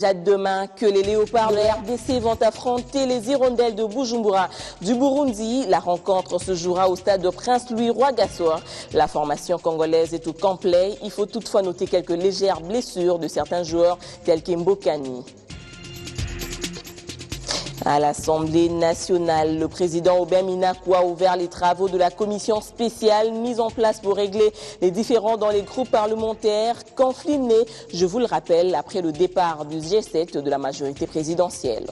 Déjà demain que les léopards de la RDC vont affronter les hirondelles de Bujumbura du Burundi. La rencontre se jouera au stade de Prince-Louis Rwagasore. La formation congolaise est au complet. Il faut toutefois noter quelques légères blessures de certains joueurs tels qu'Mbokani. À l'Assemblée nationale, le président Aubin Minakou a ouvert les travaux de la commission spéciale mise en place pour régler les différends dans les groupes parlementaires, conflit né, je vous le rappelle, après le départ du G7 de la majorité présidentielle.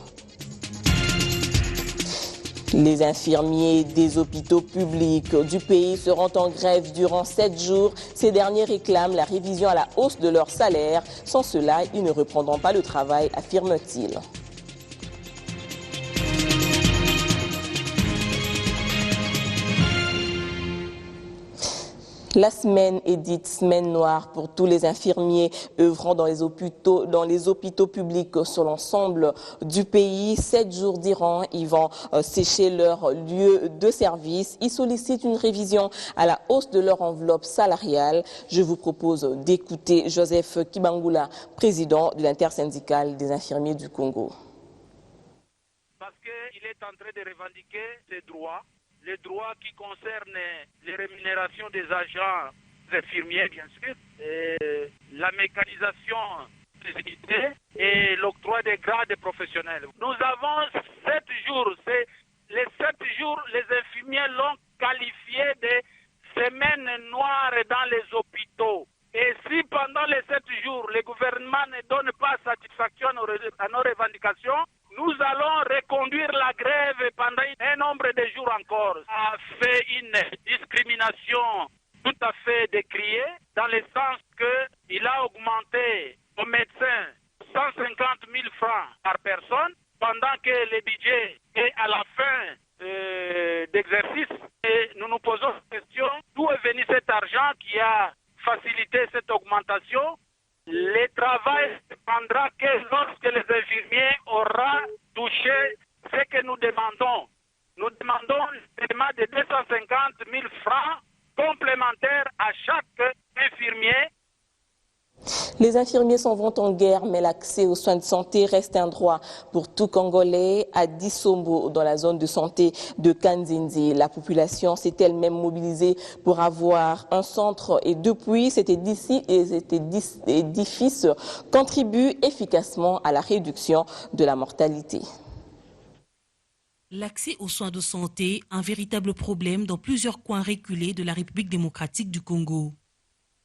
Les infirmiers des hôpitaux publics du pays seront en grève durant 7 jours. Ces derniers réclament la révision à la hausse de leur salaire. Sans cela, ils ne reprendront pas le travail, affirme-t-il. La semaine est dite semaine noire pour tous les infirmiers œuvrant dans les hôpitaux publics sur l'ensemble du pays. 7 jours durant, ils vont sécher leur lieu de service. Ils sollicitent une révision à la hausse de leur enveloppe salariale. Je vous propose d'écouter Joseph Kibangula, président de l'intersyndicale des infirmiers du Congo. Parce qu'il est en train de revendiquer ses droits. Les droits qui concernent les rémunérations des agents infirmiers, bien sûr, et la mécanisation des unités et l'octroi des grades professionnels. Nous avons 7 jours. Les 7 jours, les infirmiers l'ont qualifié de semaine noire dans les hôpitaux. Et si pendant les 7 jours, le gouvernement ne donne pas satisfaction à nos revendications, nous allons reconduire la grève pendant un nombre de jours encore. A fait une discrimination tout à fait décriée, dans le sens qu'il a augmenté aux médecins 150 000 francs par personne, pendant que le budget est à la fin d'exercice. Et nous nous posons la question, d'où est venu cet argent qui a facilité cette augmentation? Le travail dépendra que lorsque les infirmiers auront touché ce que nous demandons. Nous demandons le paiement de 250 000 francs complémentaires à chaque infirmier. Les infirmiers s'en vont en guerre, mais l'accès aux soins de santé reste un droit pour tout Congolais. À Dissombo, dans la zone de santé de Kanzinzi, la population s'est elle-même mobilisée pour avoir un centre et depuis, cet édifice contribue efficacement à la réduction de la mortalité. L'accès aux soins de santé, un véritable problème dans plusieurs coins reculés de la République démocratique du Congo.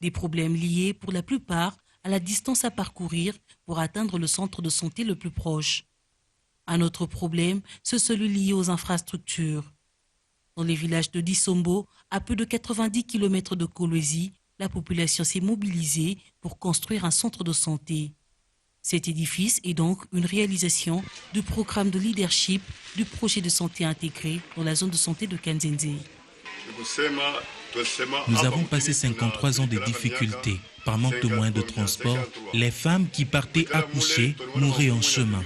Des problèmes liés, pour la plupart, à la distance à parcourir pour atteindre le centre de santé le plus proche. Un autre problème, c'est celui lié aux infrastructures. Dans les villages de Dissombo, à peu de 90 km de Kolwezi, la population s'est mobilisée pour construire un centre de santé. Cet édifice est donc une réalisation du programme de leadership du projet de santé intégré dans la zone de santé de Kanzinzi. Nous avons passé 53 ans de difficultés. Par manque de moyens de transport, les femmes qui partaient accoucher mouraient en chemin.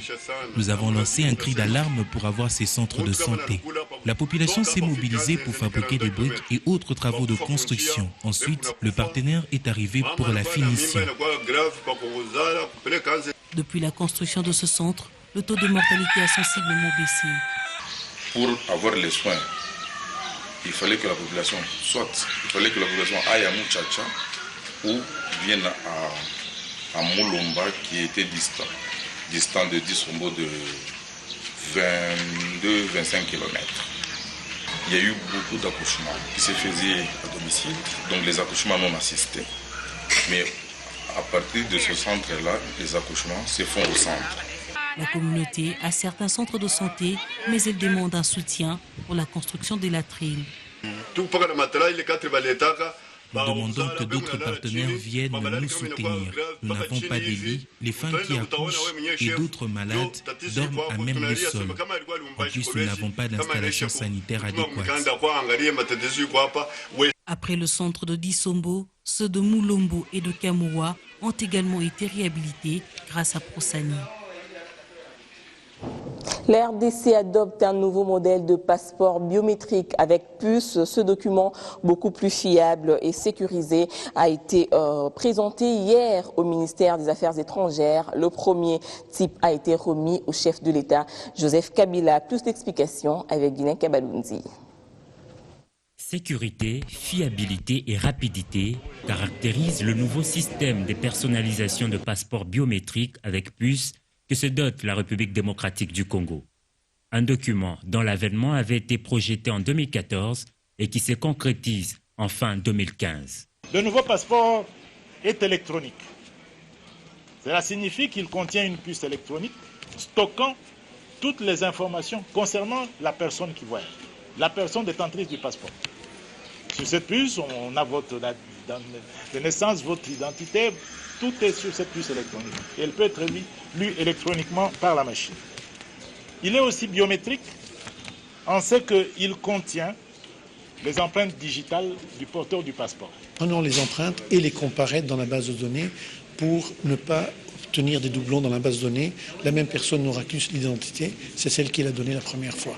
Nous avons lancé un cri d'alarme pour avoir ces centres de santé. La population s'est mobilisée pour fabriquer des briques et autres travaux de construction. Ensuite, le partenaire est arrivé pour la finition. Depuis la construction de ce centre, le taux de mortalité a sensiblement baissé. Pour avoir les soins, il fallait que la population aille à Mouchacha ou vienne à Moulomba qui était distant de Dissombo de 22-25 km. Il y a eu beaucoup d'accouchements qui se faisaient à domicile, donc les accouchements non assistés. Mais à partir de ce centre-là, les accouchements se font au centre. La communauté a certains centres de santé, mais elle demande un soutien pour la construction des latrines. Nous demandons que d'autres partenaires viennent nous soutenir. Nous n'avons pas de lits, les femmes qui accouchent et d'autres malades dorment à même le sol. En plus, nous n'avons pas d'installation sanitaire adéquate. Après le centre de Dissombo, ceux de Moulombo et de Kamoua ont également été réhabilités grâce à Prosani. La RDC adopte un nouveau modèle de passeport biométrique avec puce. Ce document, beaucoup plus fiable et sécurisé, a été présenté hier au ministère des Affaires étrangères. Le premier type a été remis au chef de l'État, Joseph Kabila. Plus d'explications avec Guilain Kabalounzi. Sécurité, fiabilité et rapidité caractérisent le nouveau système de personnalisation de passeports biométriques avec puce que se dote la République démocratique du Congo. Un document dont l'avènement avait été projeté en 2014 et qui se concrétise en fin 2015. Le nouveau passeport est électronique. Cela signifie qu'il contient une puce électronique stockant toutes les informations concernant la personne qui voyage, la personne détentrice du passeport. Sur cette puce, on a votre date de naissance, votre identité, tout est sur cette puce électronique. Et elle peut être lue électroniquement par la machine. Il est aussi biométrique en ce qu'il contient les empreintes digitales du porteur du passeport. Prenons les empreintes et les comparer dans la base de données pour ne pas obtenir des doublons dans la base de données. La même personne n'aura qu'une seule identité, c'est celle qui l'a donnée la première fois.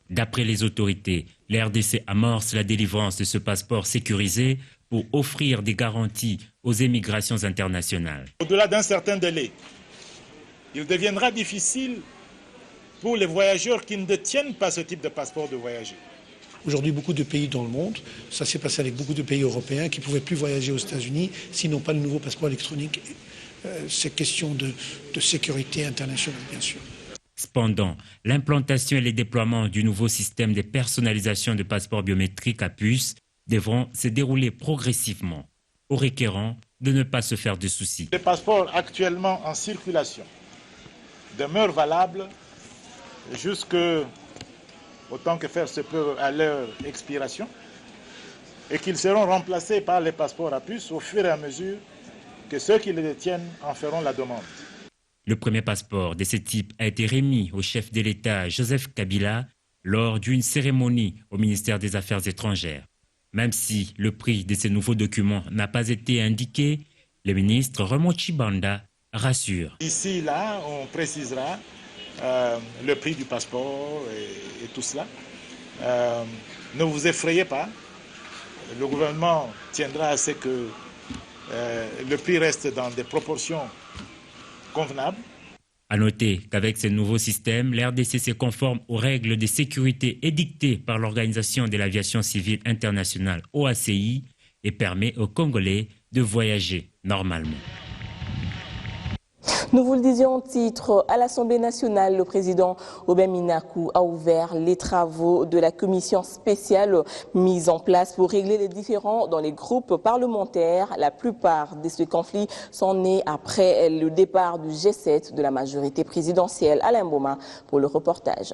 D'après les autorités, la RDC amorce la délivrance de ce passeport sécurisé pour offrir des garanties aux émigrations internationales. Au-delà d'un certain délai, il deviendra difficile pour les voyageurs qui ne détiennent pas ce type de passeport de voyager. Aujourd'hui, beaucoup de pays dans le monde, ça s'est passé avec beaucoup de pays européens qui ne pouvaient plus voyager aux États-Unis s'ils n'ont pas le nouveau passeport électronique. C'est question de sécurité internationale, bien sûr. Cependant, l'implantation et le déploiement du nouveau système de personnalisation de passeports biométriques à puce devront se dérouler progressivement, au requérant de ne pas se faire de soucis. Les passeports actuellement en circulation demeurent valables jusqu'au temps que faire se peut à leur expiration et qu'ils seront remplacés par les passeports à puce au fur et à mesure que ceux qui les détiennent en feront la demande. Le premier passeport de ce type a été remis au chef de l'État Joseph Kabila lors d'une cérémonie au ministère des Affaires étrangères. Même si le prix de ces nouveaux documents n'a pas été indiqué, le ministre Raymond Tshibanda rassure. Ici, là, on précisera le prix du passeport et tout cela. Ne vous effrayez pas. Le gouvernement tiendra à ce que le prix reste dans des proportions convenables. À noter qu'avec ce nouveau système, l'RDC se conforme aux règles de sécurité édictées par l'Organisation de l'aviation civile internationale OACI et permet aux Congolais de voyager normalement. Nous vous le disions en titre, à l'Assemblée nationale, le président Aubin Minakou a ouvert les travaux de la commission spéciale mise en place pour régler les différends dans les groupes parlementaires. La plupart de ces conflits sont nés après le départ du G7 de la majorité présidentielle. Alain Boma pour le reportage.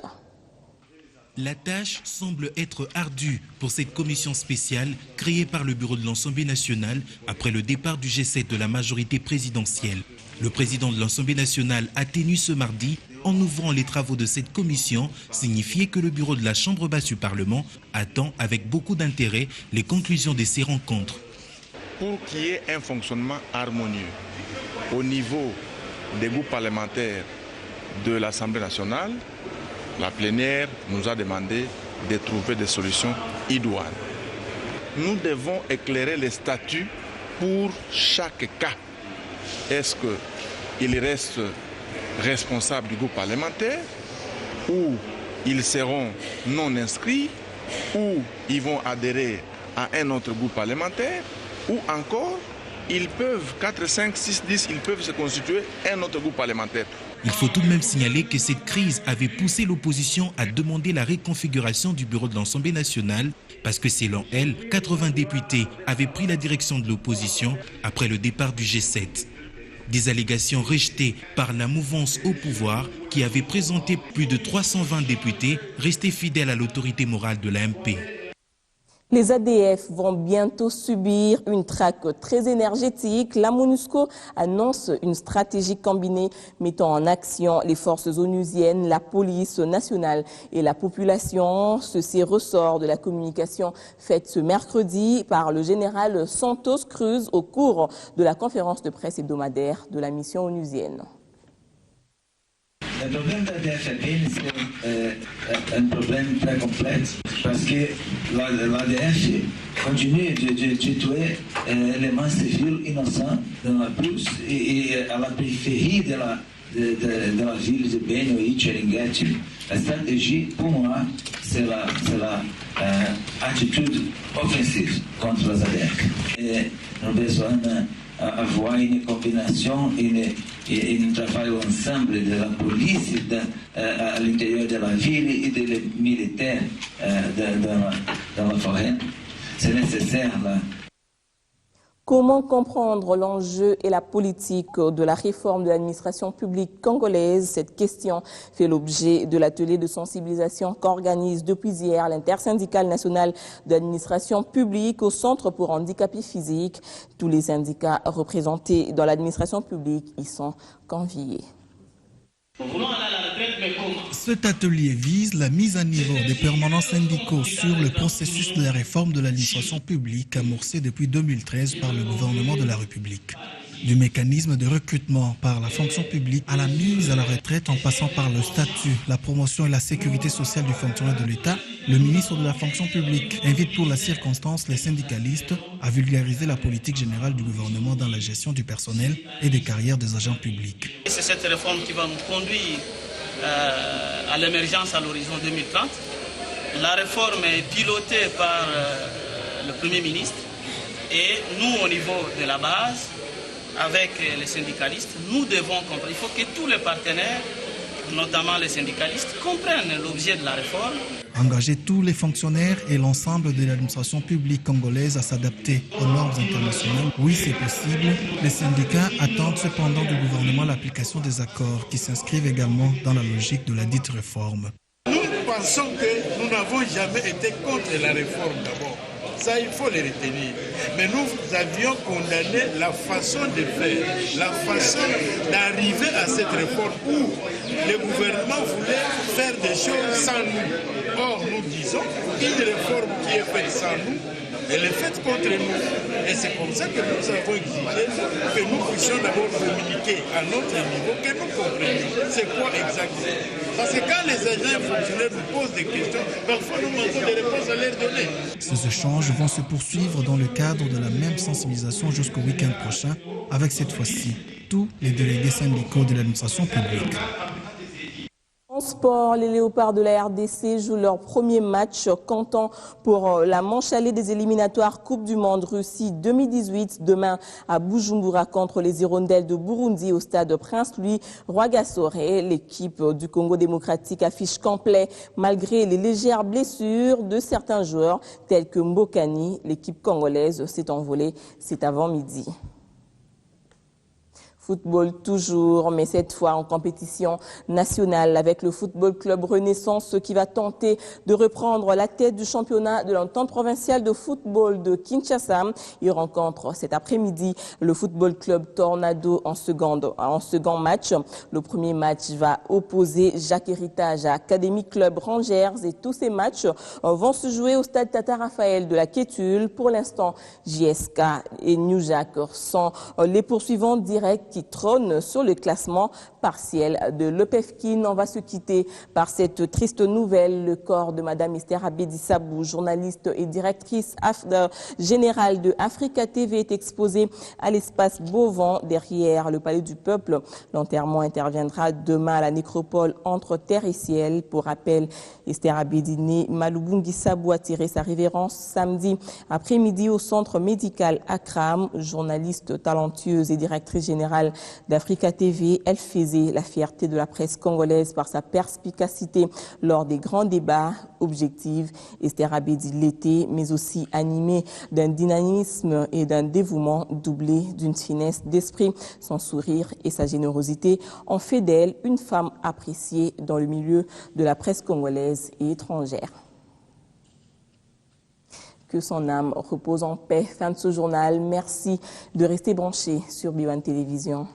La tâche semble être ardue pour cette commission spéciale créée par le bureau de l'Assemblée nationale après le départ du G7 de la majorité présidentielle. Le président de l'Assemblée nationale a tenu ce mardi, en ouvrant les travaux de cette commission, signifié que le bureau de la Chambre basse du Parlement attend avec beaucoup d'intérêt les conclusions de ces rencontres. Pour qu'il y ait un fonctionnement harmonieux au niveau des groupes parlementaires de l'Assemblée nationale, la plénière nous a demandé de trouver des solutions idoines. Nous devons éclairer les statuts pour chaque cas. Est-ce qu'ils restent responsables du groupe parlementaire ou ils seront non inscrits ou ils vont adhérer à un autre groupe parlementaire ou encore ils peuvent, 4, 5, 6, 10, ils peuvent se constituer un autre groupe parlementaire. Il faut tout de même signaler que cette crise avait poussé l'opposition à demander la reconfiguration du bureau de l'Assemblée nationale parce que selon elle, 80 députés avaient pris la direction de l'opposition après le départ du G7. Des allégations rejetées par la mouvance au pouvoir qui avait présenté plus de 320 députés restés fidèles à l'autorité morale de l'AMP. Les ADF vont bientôt subir une traque très énergétique. La MONUSCO annonce une stratégie combinée mettant en action les forces onusiennes, la police nationale et la population. Ceci ressort de la communication faite ce mercredi par le général Santos Cruz au cours de la conférence de presse hebdomadaire de la mission onusienne. Le problème de l'ADF, c'est un problème très complexe parce que l'ADF continue de tuer les mains civils innocents dans la Brousse et à la périphérie de la ville de Benho et Tcheringuete. La stratégie, pour moi, c'est l'attitude offensive contre les ADF. Et nous avons besoin d'avoir une combinaison et un travail ensemble de la police à l'intérieur de la ville et des militaires dans la forêt. C'est nécessaire là. Comment comprendre l'enjeu et la politique de la réforme de l'administration publique congolaise? Cette question fait l'objet de l'atelier de sensibilisation qu'organise depuis hier l'intersyndicale nationale d'administration publique au Centre pour handicapés physiques. Tous les syndicats représentés dans l'administration publique y sont conviés. Cet atelier vise la mise à niveau des permanents syndicaux sur le processus de la réforme de l'administration publique amorcé depuis 2013 par le gouvernement de la République. Du mécanisme de recrutement par la fonction publique à la mise à la retraite en passant par le statut, la promotion et la sécurité sociale du fonctionnaire de l'État, le ministre de la fonction publique invite pour la circonstance les syndicalistes à vulgariser la politique générale du gouvernement dans la gestion du personnel et des carrières des agents publics. C'est cette réforme qui va nous conduire à l'émergence à l'horizon 2030. La réforme est pilotée par le Premier ministre et nous, au niveau de la base, avec les syndicalistes, nous devons comprendre. Il faut que tous les partenaires, notamment les syndicalistes, comprennent l'objet de la réforme. Engager tous les fonctionnaires et l'ensemble de l'administration publique congolaise à s'adapter aux normes internationales. Oui, c'est possible. Les syndicats attendent cependant du gouvernement l'application des accords qui s'inscrivent également dans la logique de la dite réforme. Nous pensons que nous n'avons jamais été contre la réforme d'abord. Ça, il faut le retenir. Mais nous avions condamné la façon de faire, la façon d'arriver à cette réforme où le gouvernement voulait faire des choses sans nous. Or, nous disons une réforme qui est faite sans nous, elle est faite contre nous. Et c'est comme ça que nous avons exigé que nous puissions d'abord communiquer à notre niveau, que nous comprenions c'est quoi exactement. Parce que quand les agents fonctionnaires nous posent des questions, parfois nous manquons des réponses à leur donner. Ces échanges vont se poursuivre dans le cadre de la même sensibilisation jusqu'au week-end prochain, avec cette fois-ci tous les délégués syndicaux de l'administration publique. En sport, les Léopards de la RDC jouent leur premier match comptant pour la manche allée des éliminatoires Coupe du Monde Russie 2018 demain à Bujumbura contre les Hirondelles de Burundi au stade Prince-Louis Rwagasore. L'équipe du Congo démocratique affiche complet malgré les légères blessures de certains joueurs tels que Mbokani. L'équipe congolaise s'est envolée cet avant-midi. Football toujours, mais cette fois en compétition nationale avec le Football Club Renaissance qui va tenter de reprendre la tête du championnat de l'entente provinciale de football de Kinshasa. Il rencontre cet après-midi le Football Club Tornado en second match. Le premier match va opposer Jacques Héritage à Academy Club Rangers et tous ces matchs vont se jouer au stade Tata Raphaël de la Kétule. Pour l'instant, JSK et New Jack sont les poursuivants directs qui trône sur le classement partiel de l'EPFKIN. On va se quitter par cette triste nouvelle. Le corps de Madame Esther Abedi-Sabou, journaliste et directrice générale de Africa TV, est exposé à l'espace Beauvant derrière le Palais du Peuple. L'enterrement interviendra demain à la nécropole entre terre et ciel. Pour rappel, Esther Abedi Malubungi Sabou a tiré sa révérence samedi après-midi au centre médical Akram. Journaliste talentueuse et directrice générale d'Africa TV, elle faisait la fierté de la presse congolaise par sa perspicacité lors des grands débats. Objective, Esther Abedi l'était, mais aussi animée d'un dynamisme et d'un dévouement doublé d'une finesse d'esprit. Son sourire et sa générosité ont fait d'elle une femme appréciée dans le milieu de la presse congolaise et étrangère. Que son âme repose en paix. Fin de ce journal. Merci de rester branché sur B1 Télévision.